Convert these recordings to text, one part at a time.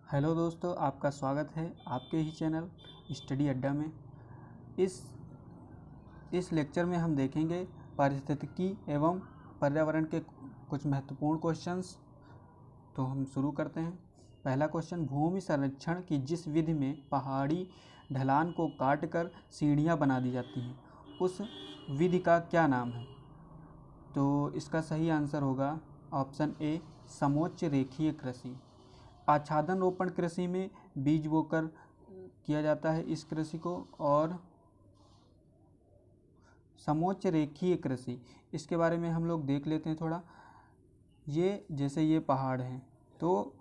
Hello दोस्तों, आपका स्वागत है आपके ही चैनल स्टडी अड्डा में। इस लेक्चर में हम देखेंगे पारिस्थितिकी एवं पर्यावरण के कुछ महत्वपूर्ण क्वेश्चंस। तो हम शुरू करते हैं। पहला क्वेश्चन, भूमि संरक्षण की जिस विधि में पहाड़ी ढलान को काटकर सीढ़ियां बना दी जाती हैं, उस विधि का क्या नाम है? तो इसका सही आंसर होगा ऑप्शन ए, समोच्च रेखीय कृषि। आच्छादन रोपण कृषि में बीज बोकर किया जाता है इस कृषि को। और समोच्च रेखीय कृषि, इसके बारे में हम लोग देख लेते हैं थोड़ा। ये जैसे ये पहाड़ हैं, तो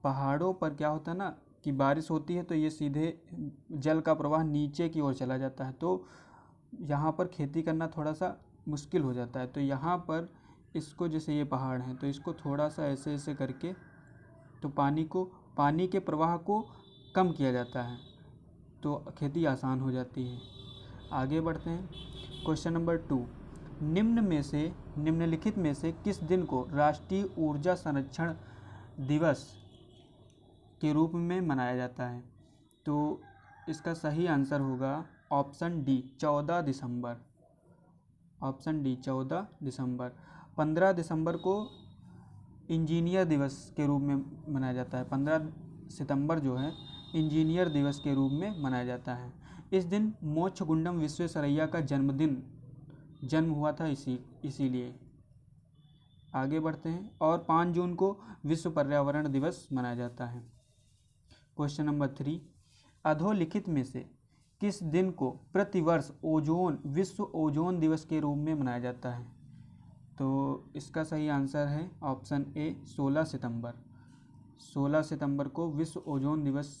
पहाड़ों पर क्या होता है ना कि बारिश होती है तो ये सीधे जल का प्रवाह नीचे की ओर चला जाता है, तो यहाँ पर खेती करना थोड़ा सा मुश्किल हो जाता है। तो यहाँ पर इसको, जैसे ये पहाड़ हैं, तो इसको थोड़ा सा ऐसे ऐसे करके तो पानी के प्रवाह को कम किया जाता है, तो खेती आसान हो जाती है। आगे बढ़ते हैं। क्वेश्चन नंबर 2, निम्नलिखित में से किस दिन को राष्ट्रीय ऊर्जा संरक्षण दिवस के रूप में मनाया जाता है? तो इसका सही आंसर होगा ऑप्शन डी, 14 दिसंबर। ऑप्शन डी, 14 दिसंबर। 15 दिसंबर को इंजीनियर दिवस के रूप में मनाया जाता है। 15 सितंबर जो है इंजीनियर दिवस के रूप में मनाया जाता है। इस दिन मोक्षगुंडम विश्वेश्वरैया का जन्म हुआ था, इसीलिए। आगे बढ़ते हैं। और 5 जून को विश्व पर्यावरण दिवस मनाया जाता है। क्वेश्चन नंबर 3, अधोलिखित में से किस दिन को प्रतिवर्ष विश्व ओजोन दिवस के रूप में मनाया जाता है? तो इसका सही आंसर है ऑप्शन ए, 16 सितंबर। 16 सितंबर को विश्व ओजोन दिवस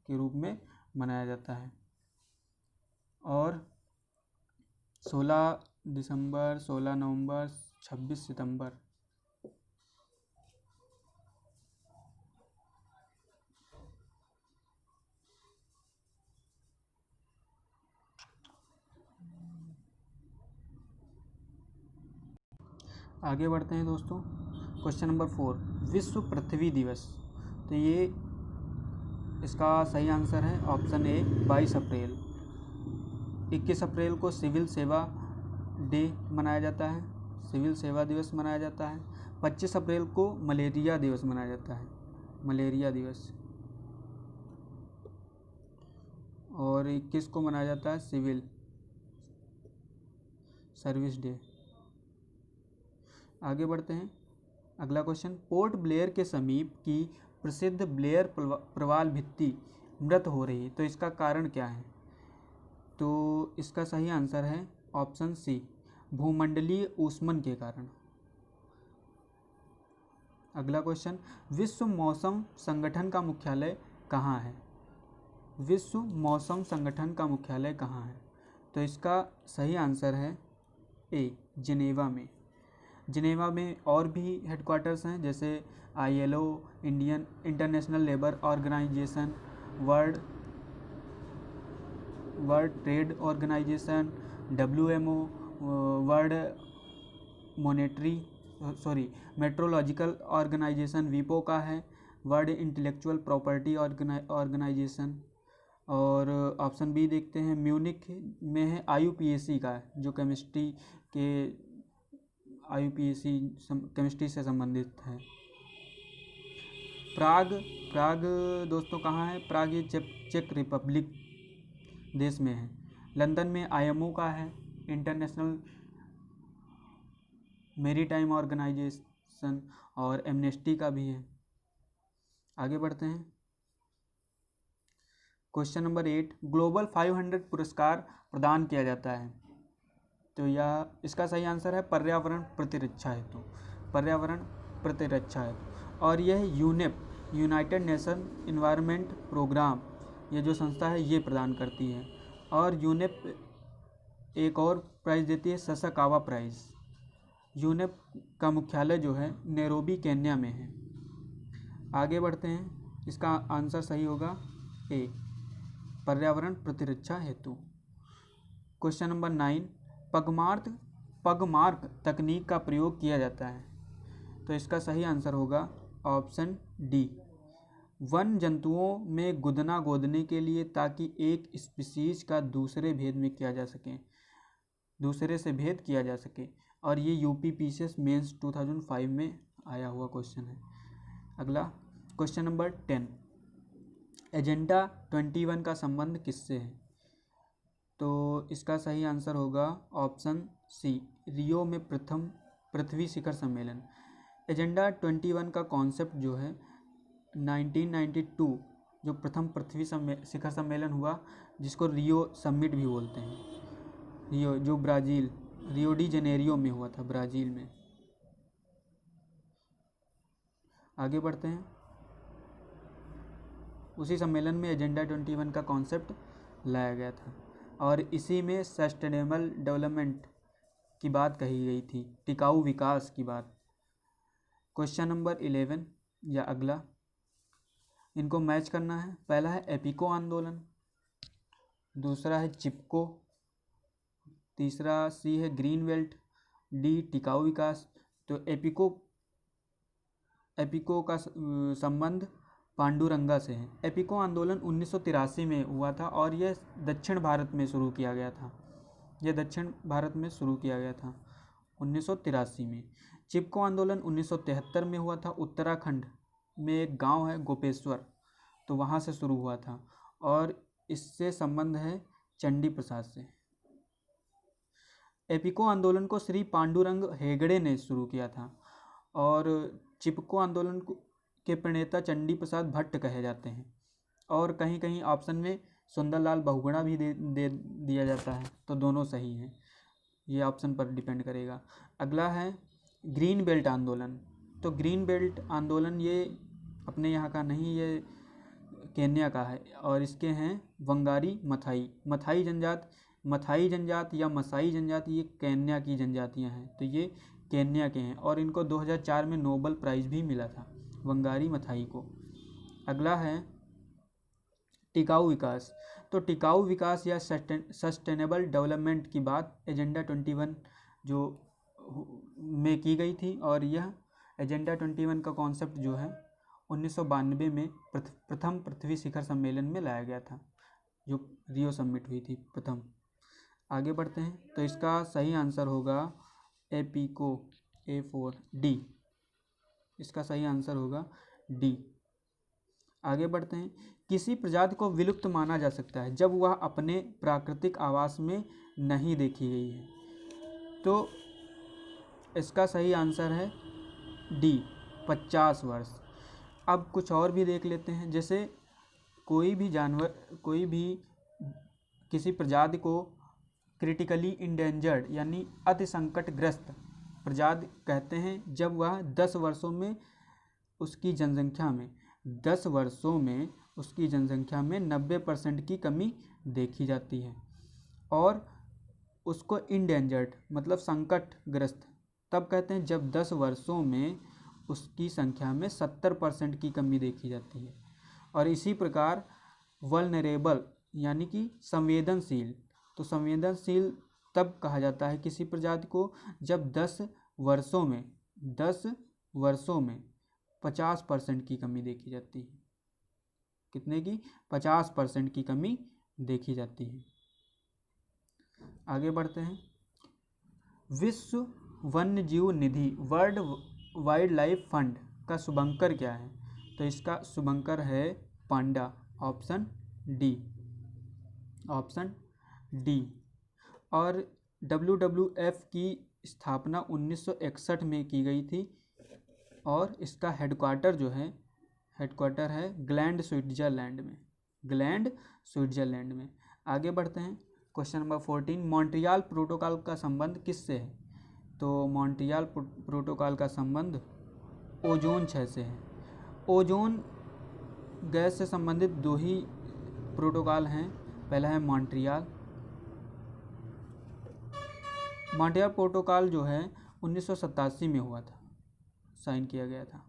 के रूप में मनाया जाता है। और 16 दिसंबर, 16 नवंबर, 26 सितंबर। आगे बढ़ते हैं दोस्तों। क्वेश्चन नंबर 4, विश्व पृथ्वी दिवस। तो ये इसका सही आंसर है ऑप्शन ए, 22 अप्रैल। 21 अप्रैल को सिविल सेवा डे मनाया जाता है, सिविल सेवा दिवस मनाया जाता है। 25 अप्रैल को मलेरिया दिवस मनाया जाता है, मलेरिया दिवस। और 21 को मनाया जाता है सिविल सर्विस डे। आगे बढ़ते हैं। अगला क्वेश्चन, पोर्ट ब्लेयर के समीप की प्रसिद्ध ब्लेयर प्रवाल भित्ति मृत हो रही, तो इसका कारण क्या है? तो इसका सही आंसर है ऑप्शन सी, भूमंडलीय ऊष्मन के कारण। अगला क्वेश्चन, विश्व मौसम संगठन का मुख्यालय कहाँ है? विश्व मौसम संगठन का मुख्यालय कहाँ है? तो इसका सही आंसर है ए, जिनेवा में। जिनेवा में और भी हेडक्वार्टर्स हैं, जैसे ILO, international labour organisation, world trade organisation, WMO, world meteorological organisation वीपो का है, वर्ल्ड इंटेलेक्चुअल प्रॉपर्टी ऑर्गेनाइजेशन। और ऑप्शन बी देखते हैं, म्यूनिख में है IUPAC का, जो केमिस्ट्री से संबंधित है। प्राग दोस्तों कहाँ है? प्राग ये चेक रिपब्लिक देश में है। लंदन में IMO का है, इंटरनेशनल मैरीटाइम ऑर्गेनाइजेशन, और एमनेस्टी का भी है। आगे बढ़ते हैं। क्वेश्चन नंबर 8, ग्लोबल 500 पुरस्कार प्रदान किया जाता है, तो यह इसका सही आंसर है पर्यावरण प्रतिरक्षा हेतु, पर्यावरण प्रतिरक्षा हेतु। और यह यूनाइटेड नेशन इन्वायरमेंट प्रोग्राम, ये जो संस्था है ये प्रदान करती है। और यूनेप एक और प्राइज़ देती है, ससाकावा प्राइज़। यूनेप का मुख्यालय जो है नैरोबी, केन्या में है। आगे बढ़ते हैं। इसका आंसर सही होगा ए, पर्यावरण प्रतिरक्षा हेतु। क्वेश्चन नंबर 9, पगमार्क तकनीक का प्रयोग किया जाता है, तो इसका सही आंसर होगा ऑप्शन डी, वन जंतुओं में गुदना गोदने के लिए, ताकि एक स्पीसीज का दूसरे से भेद किया जा सके। और ये यूपी पीसीएस मेंस 2005 में आया हुआ क्वेश्चन है। अगला क्वेश्चन नंबर 10, एजेंडा 21 का संबंध किससे है? तो इसका सही आंसर होगा ऑप्शन सी, रियो में प्रथम पृथ्वी शिखर सम्मेलन। एजेंडा 21 का कॉन्सेप्ट जो है 1992 जो प्रथम पृथ्वी शिखर सम्मेलन हुआ, जिसको रियो समिट भी बोलते हैं, रियो जो रियो डी जेनेरियो में हुआ था, ब्राज़ील में। आगे बढ़ते हैं। उसी सम्मेलन में एजेंडा 21 का कॉन्सेप्ट लाया गया था और इसी में सस्टेनेबल डेवलपमेंट की बात कही गई थी, टिकाऊ विकास की बात। क्वेश्चन नंबर 11 या अगला, इनको मैच करना है। पहला है एपिको आंदोलन, दूसरा है चिपको, तीसरा सी है ग्रीन बेल्ट, डी टिकाऊ विकास। तो एपिको का संबंध पांडुरंगा से है। एपिको आंदोलन 1983 में हुआ था और यह दक्षिण भारत में शुरू किया गया था। 1983 में। चिपको आंदोलन 1973 में हुआ था। उत्तराखंड में एक गांव है गोपेश्वर, तो वहाँ से शुरू हुआ था और इससे संबंध है चंडी प्रसाद से। एपिको आंदोलन को श्री पांडुरंग हेगड़े ने शुरू किया था और चिपको आंदोलन के प्रणेता चंडी प्रसाद भट्ट कहे जाते हैं और कहीं कहीं ऑप्शन में सुंदरलाल बहुगुणा भी दे दिया जाता है, तो दोनों सही हैं, ये ऑप्शन पर डिपेंड करेगा। अगला है ग्रीन बेल्ट आंदोलन। तो ग्रीन बेल्ट आंदोलन ये अपने यहाँ का नहीं, ये केन्या का है और इसके हैं वंगारी मथाई जनजाति या मसाई जनजाति, ये केन्या की जनजातियाँ हैं, तो ये केन्या के हैं और इनको 2004 में नोबेल प्राइज़ भी मिला था वंगारी मथाई को। अगला है टिकाऊ विकास। तो टिकाऊ विकास या सस्टेनेबल डेवलपमेंट की बात एजेंडा 21 जो में की गई थी और यह एजेंडा 21 का कॉन्सेप्ट जो है 1992 में प्रथम पृथ्वी शिखर सम्मेलन में लाया गया था, जो रियो समिट हुई थी प्रथम। आगे बढ़ते हैं। तो इसका सही आंसर होगा एपिको A4 डी, इसका सही आंसर होगा डी। आगे बढ़ते हैं। किसी प्रजाति को विलुप्त माना जा सकता है जब वह अपने प्राकृतिक आवास में नहीं देखी गई है, तो इसका सही आंसर है डी 50 वर्ष। अब कुछ और भी देख लेते हैं, जैसे कोई भी किसी प्रजाति को क्रिटिकली इंडेंजर्ड यानी अति संकटग्रस्त प्रजाति कहते हैं जब वह 10 वर्षों में उसकी जनसंख्या में 90% की कमी देखी जाती है। और उसको इंडेंजर्ड मतलब संकटग्रस्त तब कहते हैं जब 10 वर्षों में उसकी संख्या में 70% की कमी देखी जाती है। और इसी प्रकार वल्नरेबल यानी कि संवेदनशील, तो संवेदनशील तब कहा जाता है किसी प्रजाति को जब 10 वर्षों में 50% की कमी देखी जाती है। कितने की? 50% की कमी देखी जाती है। आगे बढ़ते हैं। विश्व वन्य जीव निधि वर्ल्ड वाइल्ड लाइफ फंड का शुभंकर क्या है? तो इसका शुभंकर है पांडा, ऑप्शन डी। और WWF की स्थापना 1961 में की गई थी और इसका हेडक्वार्टर है ग्लैंड स्विट्जरलैंड में। आगे बढ़ते हैं। क्वेश्चन नंबर 14, मॉन्ट्रियल प्रोटोकॉल का संबंध किससे है? तो मॉन्ट्रियल प्रोटोकॉल का संबंध ओजोन क्षय से है। ओजोन गैस से संबंधित 2 ही प्रोटोकॉल हैं। पहला है मॉन्ट्रियल प्रोटोकॉल जो है 1987 में हुआ था, साइन किया गया था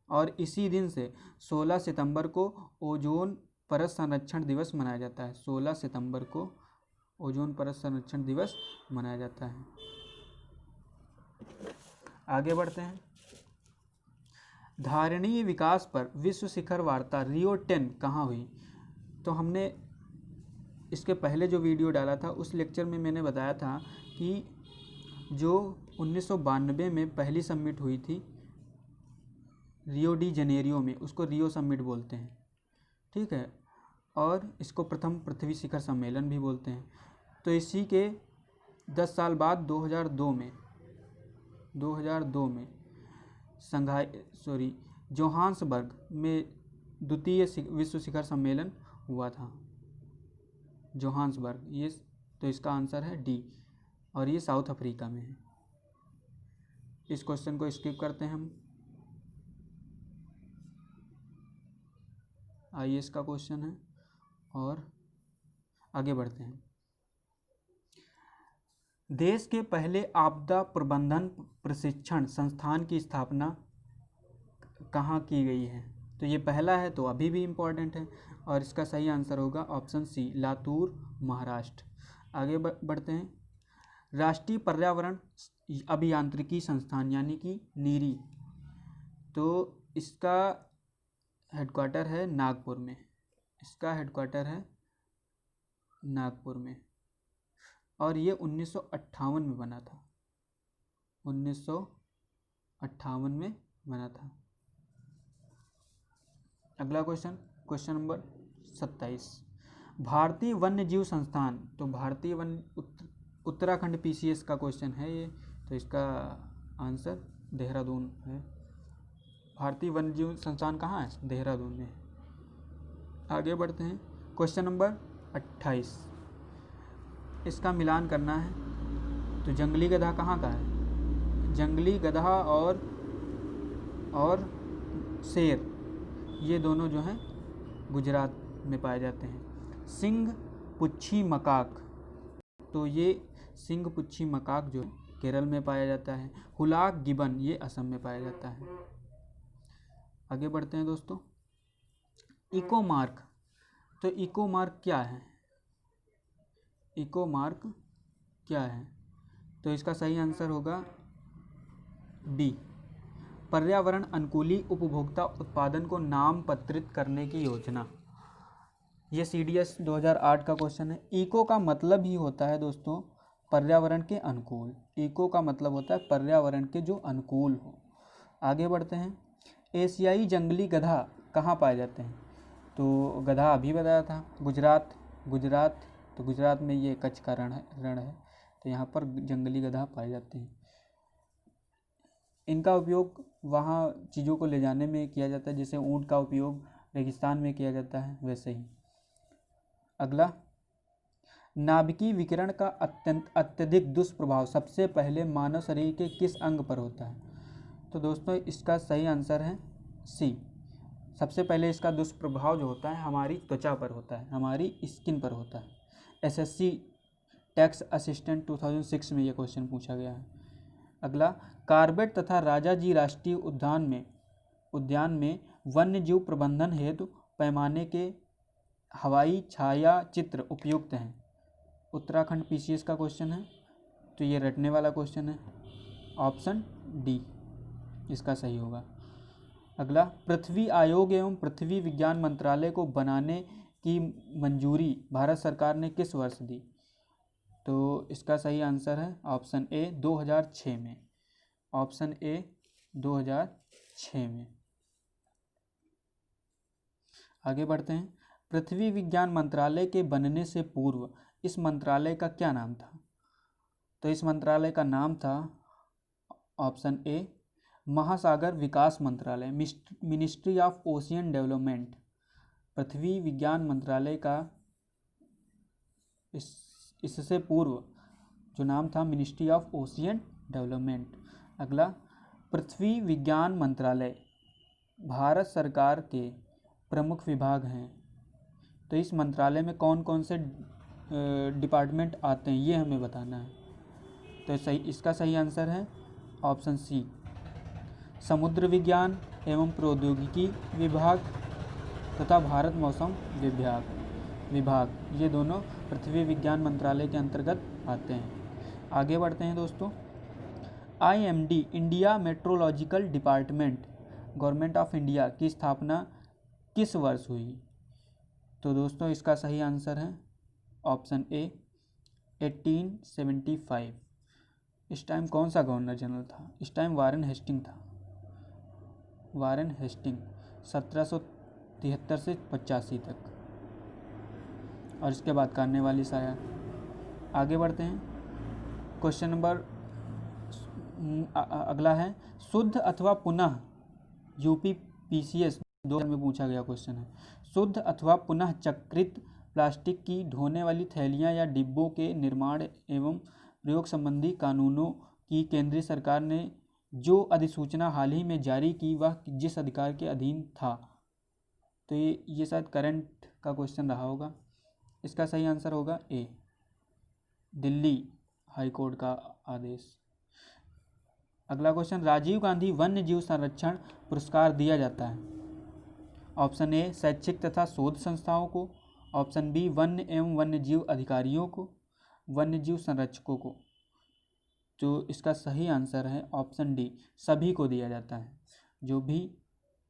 और इसी दिन से 16 सितंबर को ओजोन परत संरक्षण दिवस मनाया जाता है। 16 सितंबर को ओजोन परत संरक्षण दिवस मनाया जाता है। आगे बढ़ते हैं। धारणीय विकास पर विश्व शिखर वार्ता रियो 10 कहाँ हुई? तो हमने इसके पहले जो वीडियो डाला था उस लेक्चर में मैंने बताया था कि जो 1992 में पहली समिट हुई थी रियो डी जनेरियो में, उसको रियो समिट बोलते हैं, ठीक है, और इसको प्रथम पृथ्वी शिखर सम्मेलन भी बोलते हैं। तो इसी के 10 साल बाद 2002 में जोहान्सबर्ग में द्वितीय विश्व शिखर सम्मेलन हुआ था, जोहान्सबर्ग। ये तो इसका आंसर है डी, और ये साउथ अफ्रीका में है। इस क्वेश्चन को स्किप करते हैं हम। IAS का क्वेश्चन है और आगे बढ़ते हैं। देश के पहले आपदा प्रबंधन प्रशिक्षण संस्थान की स्थापना कहाँ की गई है? तो ये पहला है तो अभी भी इम्पोर्टेंट है, और इसका सही आंसर होगा ऑप्शन सी, लातूर, महाराष्ट्र। आगे बढ़ते हैं। राष्ट्रीय पर्यावरण अभियांत्रिकी संस्थान यानी कि नीरी, तो इसका हेडक्वार्टर है नागपुर में। इसका हेडक्वार्टर है नागपुर में, और ये 1958 में बना था। 1958 में बना था। अगला क्वेश्चन नंबर 27। भारतीय वन्य जीव संस्थान, तो भारतीय वन्य उत्तराखंड PCS का क्वेश्चन है ये, तो इसका आंसर देहरादून है। भारतीय वन्य जीव संस्थान कहाँ है? देहरादून में। आगे बढ़ते हैं। क्वेश्चन नंबर 28, इसका मिलान करना है। तो जंगली गधा कहाँ का है? जंगली गधा और शेर, ये दोनों जो हैं गुजरात में पाए जाते हैं। सिंह पुच्छी मकाक, तो ये सिंह पुच्छी मकाक जो केरल में पाया जाता है। हुलाक गिबन, ये असम में पाया जाता है। आगे बढ़ते हैं दोस्तों। इको मार्क, तो इको मार्क क्या है? इको मार्क क्या है? तो इसका सही आंसर होगा बी, पर्यावरण अनुकूली उपभोक्ता उत्पादन को नामपत्रित करने की योजना। ये CDS 2008 का क्वेश्चन है। इको का मतलब ही होता है दोस्तों पर्यावरण के अनुकूल। इको का मतलब होता है पर्यावरण के जो अनुकूल हो। आगे बढ़ते हैं। एशियाई जंगली गधा कहाँ पाए जाते हैं? तो गधा अभी बताया था, गुजरात। तो गुजरात में ये कच्छ का रण है, तो यहाँ पर जंगली गधा पाए जाते हैं। इनका उपयोग वहाँ चीज़ों को ले जाने में किया जाता है, जैसे ऊँट का उपयोग रेगिस्तान में किया जाता है, वैसे ही। अगला, नाभिकीय विकिरण का अत्यधिक दुष्प्रभाव सबसे पहले मानव शरीर के किस अंग पर होता है? तो दोस्तों इसका सही आंसर है सी, सबसे पहले इसका दुष्प्रभाव जो होता है हमारी त्वचा पर होता है, हमारी स्किन पर होता है। SSC टैक्स असिस्टेंट 2006 में ये क्वेश्चन पूछा गया है। अगला, कार्बेट तथा राजाजी राष्ट्रीय उद्यान में वन्य जीव प्रबंधन हेतु पैमाने के हवाई छाया चित्र उपयुक्त हैं। उत्तराखंड PCS का क्वेश्चन है, तो ये रटने वाला क्वेश्चन है। ऑप्शन डी इसका सही होगा। अगला, पृथ्वी आयोग एवं पृथ्वी विज्ञान मंत्रालय को बनाने की मंजूरी भारत सरकार ने किस वर्ष दी? तो इसका सही आंसर है ऑप्शन ए 2006 में। ऑप्शन ए 2006 में। आगे बढ़ते हैं। पृथ्वी विज्ञान मंत्रालय के बनने से पूर्व इस मंत्रालय का क्या नाम था? तो इस मंत्रालय का नाम था ऑप्शन ए महासागर विकास मंत्रालय, मिनिस्ट्री ऑफ ओशियन डेवलपमेंट। पृथ्वी विज्ञान मंत्रालय का इससे पूर्व जो नाम था मिनिस्ट्री ऑफ ओशियन डेवलपमेंट। अगला, पृथ्वी विज्ञान मंत्रालय भारत सरकार के प्रमुख विभाग हैं, तो इस मंत्रालय में कौन कौन से डिपार्टमेंट आते हैं ये हमें बताना है। तो इसका सही आंसर है ऑप्शन सी, समुद्र विज्ञान एवं प्रौद्योगिकी विभाग तथा भारत मौसम विभाग, ये दोनों पृथ्वी विज्ञान मंत्रालय के अंतर्गत आते हैं। आगे बढ़ते हैं दोस्तों। IMD India meteorological department government of India की स्थापना किस वर्ष हुई? तो दोस्तों इसका सही आंसर है ऑप्शन ए 1875। इस टाइम कौन सा गवर्नर जनरल था? इस टाइम वारेन हेस्टिंग था। वारेन हेस्टिंग 1773 से 85 तक। और इसके बाद कार्नेवालिस वाली साया। आगे बढ़ते हैं। क्वेश्चन नंबर अगला है शुद्ध अथवा पुनः यूपी पीसीएस 2000 में पूछा गया क्वेश्चन है। शुद्ध अथवा पुनः चक्रित प्लास्टिक की ढोने वाली थैलियाँ या डिब्बों के निर्माण एवं प्रयोग संबंधी कानूनों की केंद्रीय सरकार ने जो अधिसूचना हाल ही में जारी की वह जिस अधिकार के अधीन था? तो ये शायद करंट का क्वेश्चन रहा होगा। इसका सही आंसर होगा ए दिल्ली हाई कोर्ट का आदेश। अगला क्वेश्चन राजीव गांधी वन्य जीव संरक्षण पुरस्कार दिया जाता है। ऑप्शन ए शैक्षिक तथा शोध संस्थाओं को, ऑप्शन बी वन्य एवं वन्य जीव अधिकारियों को, वन्य जीव संरक्षकों को। तो इसका सही आंसर है ऑप्शन डी सभी को दिया जाता है। जो भी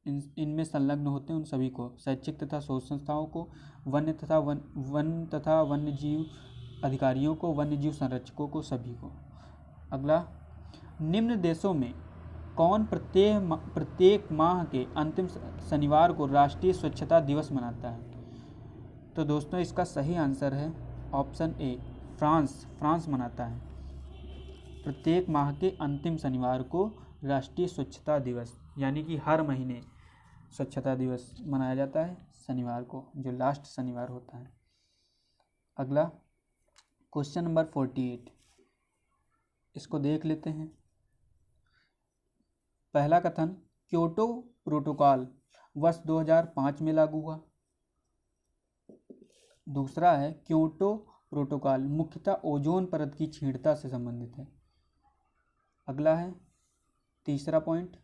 इनमें संलग्न होते हैं उन सभी को, शैक्षिक तथा शोध संस्थाओं को, वन्य तथा वन्य जीव अधिकारियों को, वन्य जीव संरक्षकों को, सभी को। अगला निम्न देशों में कौन प्रत्येक माह के अंतिम शनिवार को राष्ट्रीय स्वच्छता दिवस मनाता है? तो दोस्तों इसका सही आंसर है ऑप्शन ए फ्रांस मनाता है। प्रत्येक माह के अंतिम शनिवार को राष्ट्रीय स्वच्छता दिवस, यानी कि हर महीने स्वच्छता दिवस मनाया जाता है शनिवार को, जो लास्ट शनिवार होता है। अगला क्वेश्चन नंबर 48, इसको देख लेते हैं। पहला कथन क्योटो प्रोटोकॉल वर्ष 2005 में लागू हुआ। दूसरा है क्योटो प्रोटोकॉल मुख्यतः ओजोन परत की क्षीणता से संबंधित है। अगला है तीसरा पॉइंट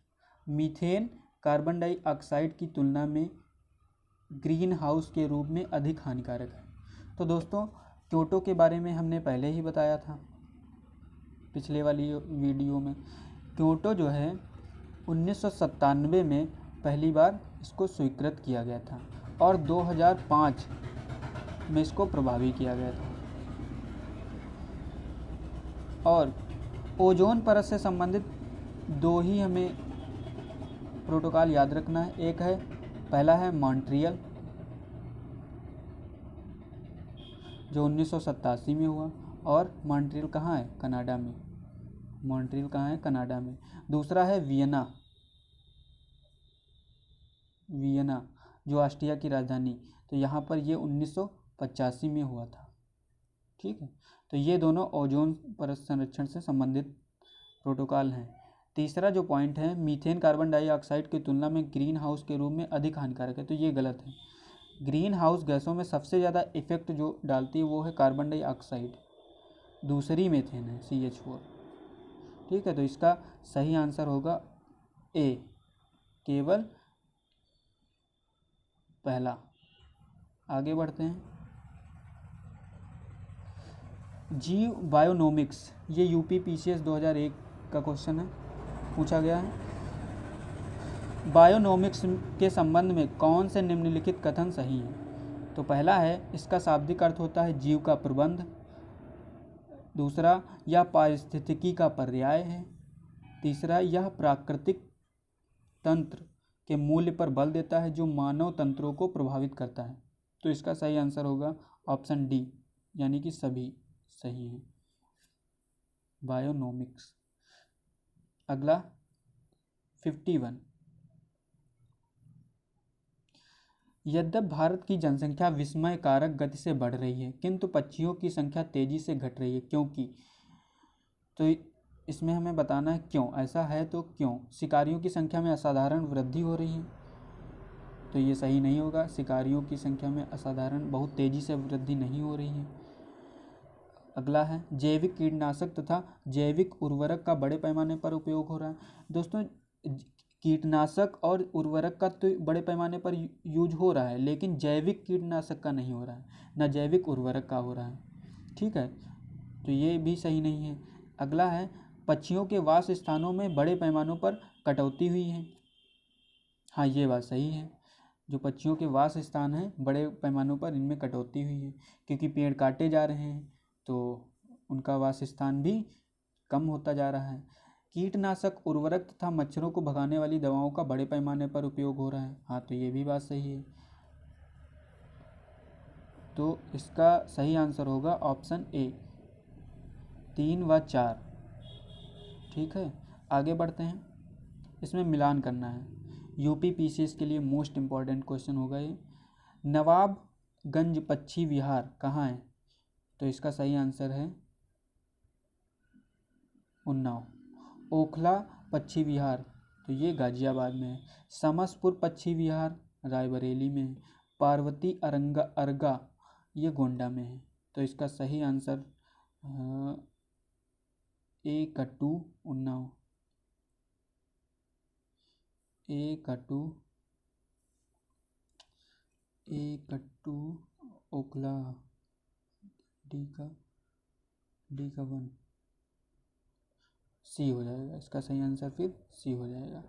मीथेन कार्बन डाइऑक्साइड की तुलना में ग्रीन हाउस के रूप में अधिक हानिकारक है। तो दोस्तों क्योटो के बारे में हमने पहले ही बताया था पिछले वाली वीडियो में। क्योटो जो है 1997 में पहली बार इसको स्वीकृत किया गया था और 2005 में इसको प्रभावी किया गया था। और ओजोन परत से संबंधित दो ही हमें प्रोटोकॉल याद रखना है। एक है पहला है मॉन्ट्रियल जो 1987 में हुआ, और मॉन्ट्रियल कहाँ है? कनाडा में। मॉन्ट्रियल कहाँ है? कनाडा में। दूसरा है वियना जो ऑस्ट्रिया की राजधानी, तो यहाँ पर ये 1985 में हुआ था। ठीक है, तो ये दोनों ओजोन परत संरक्षण से संबंधित प्रोटोकॉल हैं। तीसरा जो पॉइंट है मीथेन कार्बन डाइऑक्साइड की तुलना में ग्रीन हाउस के रूप में अधिक हानिकारक है, तो ये गलत है। ग्रीन हाउस गैसों में सबसे ज़्यादा इफेक्ट जो डालती है वो है कार्बन डाइऑक्साइड, दूसरी मीथेन है CH4। ठीक है, तो इसका सही आंसर होगा ए केवल पहला। आगे बढ़ते हैं। जीव बायोनोमिक्स, ये यूपी पीसीएस 2001 का क्वेश्चन है, पूछा गया है। बायोनोमिक्स के संबंध में कौन से निम्नलिखित कथन सही हैं? तो पहला है इसका शाब्दिक अर्थ होता है जीव का प्रबंध। दूसरा यह पारिस्थितिकी का पर्याय है। तीसरा यह प्राकृतिक तंत्र के मूल्य पर बल देता है जो मानव तंत्रों को प्रभावित करता है। तो इसका सही आंसर होगा ऑप्शन डी, यानी कि सभी सही हैं बायोनोमिक्स। अगला 51, यद्यपि भारत की जनसंख्या विस्मयकारक गति से बढ़ रही है किंतु पक्षियों की संख्या तेजी से घट रही है, क्योंकि? तो इसमें हमें बताना है क्यों ऐसा है। तो क्यों? शिकारियों की संख्या में असाधारण वृद्धि हो रही है, तो ये सही नहीं होगा। शिकारियों की संख्या में असाधारण बहुत तेजी से वृद्धि नहीं हो रही है। अगला है जैविक कीटनाशक तथा जैविक उर्वरक का बड़े पैमाने पर उपयोग हो रहा है। दोस्तों कीटनाशक और उर्वरक का तो बड़े पैमाने पर यूज हो रहा है, लेकिन जैविक कीटनाशक का नहीं हो रहा है, न जैविक उर्वरक का हो रहा है। ठीक है, तो ये भी सही नहीं है। अगला है पक्षियों के वास स्थानों में बड़े पैमानों पर कटौती हुई है। हाँ, ये बात सही है। जो पक्षियों के वास स्थान हैं बड़े पैमानों पर इनमें कटौती हुई है, क्योंकि पेड़ काटे जा रहे हैं तो उनका वास स्थान भी कम होता जा रहा है। कीटनाशक, उर्वरक तथा मच्छरों को भगाने वाली दवाओं का बड़े पैमाने पर उपयोग हो रहा है। हाँ, तो ये भी बात सही है। तो इसका सही आंसर होगा ऑप्शन ए, 3 व 4। ठीक है, आगे बढ़ते हैं। इसमें मिलान करना है। यूपी पीसीएस के लिए मोस्ट इम्पॉर्टेंट क्वेश्चन होगा ये। नवाबगंज पक्षी विहार कहाँ है? तो इसका सही आंसर है उन्नाव। ओखला पक्षी विहार, तो ये गाजियाबाद में है। समसपुर पक्षी विहार रायबरेली में है। पार्वती अरगा ये गोंडा में है। तो इसका सही आंसर ए कट्टू उन्नाव, ए कट्टू ओखला, डी का 1, सी हो जाएगा इसका सही आंसर, फिर सी हो जाएगा।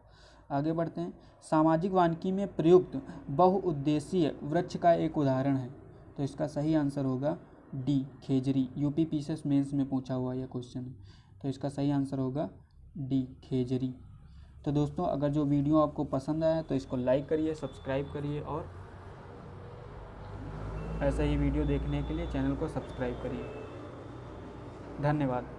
आगे बढ़ते हैं। सामाजिक वानिकी में प्रयुक्त बहुउद्देशीय वृक्ष का एक उदाहरण है। तो इसका सही आंसर होगा डी, खेजरी। यूपी पीसीएस मेंस में पूछा हुआ यह क्वेश्चन है। तो इसका सही आंसर होगा डी, खेजरी। तो दोस्तों, अगर जो वीडियो आपको पसंद आया तो इसको लाइक करिए, सब्सक्राइब करिए और ऐसा ही वीडियो देखने के लिए चैनल को सब्सक्राइब करिए। धन्यवाद।